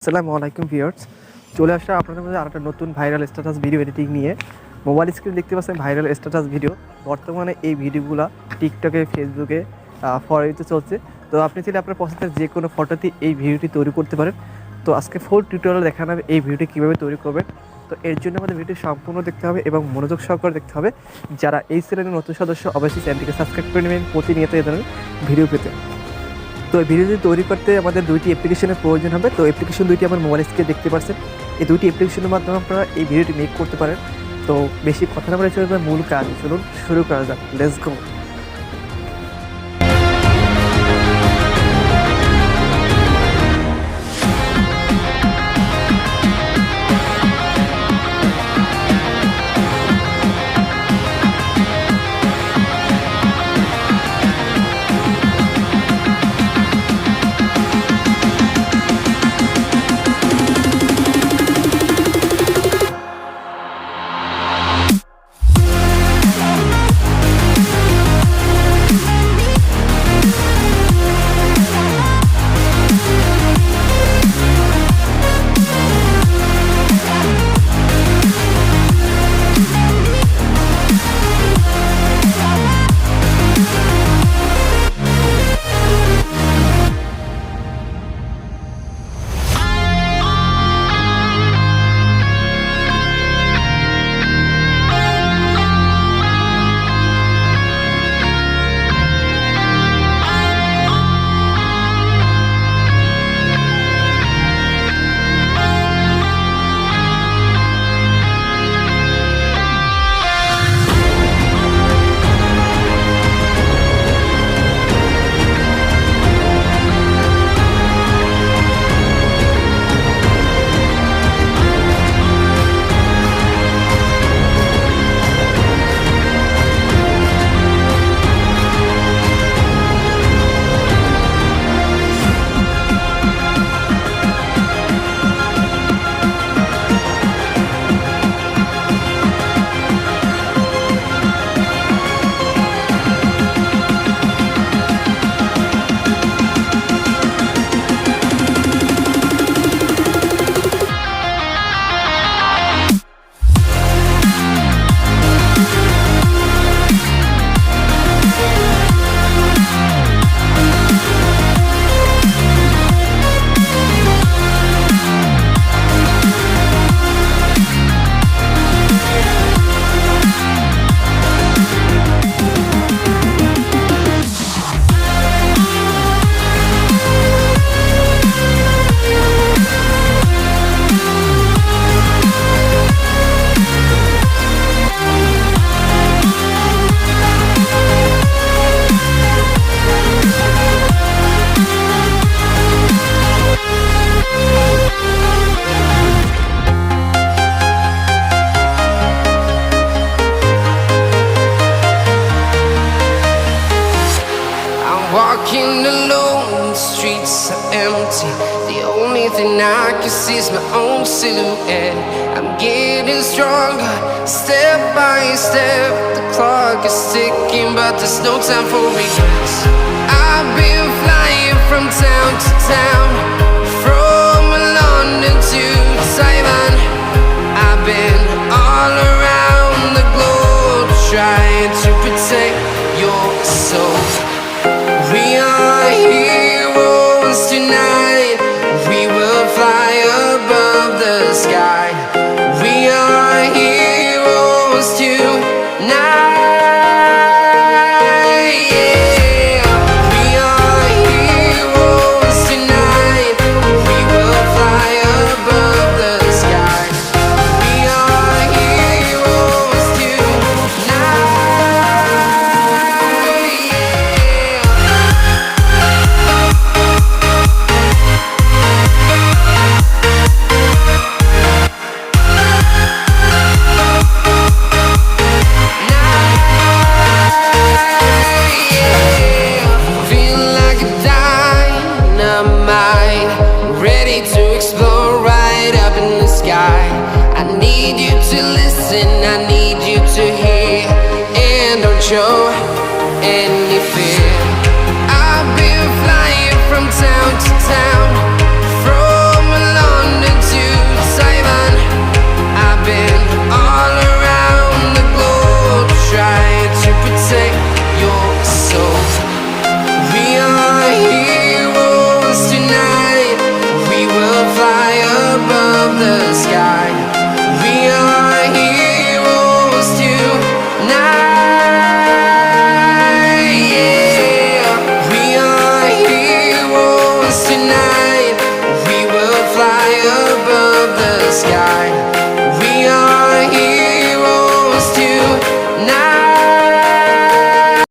আসসালামু আলাইকুম ভিউয়ার্স, চলে আসা আপনাদের মধ্যে আরেকটা নতুন ভাইরাল স্ট্যাটাস ভিডিও এডিটিং নিয়ে। মোবাইল স্ক্রিনে দেখতে পাচ্ছেন ভাইরাল স্ট্যাটাস ভিডিও। বর্তমানে এই ভিডিওগুলো টিকটকে, ফেসবুকে ফর ইউতে চলছে। তো আপনি চাইলে আপনার পছন্দের যে কোনো ফটোতে এই ভিডিওটি তৈরি করতে পারেন। তো আজকে ফুল টিউটোরিয়াল দেখানো হবে এই ভিডিওটি কীভাবে তৈরি করবেন। তো এর জন্য আমাদের ভিডিওটি সম্পূর্ণ দেখতে হবে এবং মনোযোগ সহকারে দেখতে হবে। যারা এই চ্যানেলের নতুন সদস্য অবশ্যই চ্যানেলটিকে সাবস্ক্রাইব করে নেবেন প্রতিনিয়ত এই ধরনের ভিডিও পেতে। তো এই ভিডিওটি তৈরি করতে আমাদের দুইটি অ্যাপ্লিকেশনের প্রয়োজন হবে। তো অ্যাপ্লিকেশন দুইটি আমার মোবাইল স্ক্রিনে দেখতে পাচ্ছেন। এই দুইটি অ্যাপ্লিকেশনের মাধ্যমে আপনারা এই ভিডিওটি মেক করতে পারেন। তো বেশি কথা না বলে চলবে মূল কাজ, চলুন শুরু করা যাক। Let's go. Walking alone, the streets are empty. The only thing I can see is my own silhouette. I'm getting stronger, step by step. The clock is ticking, but there's no time for regrets. I've been flying from town to town, from London to Taiwan. I've been all around the globe, trying to protect your soul. We are heroes tonight. We will fly above the sky. We are heroes tonight. Yeah. We are heroes tonight. We will fly above the sky. We are heroes tonight. Show any fear. the sky.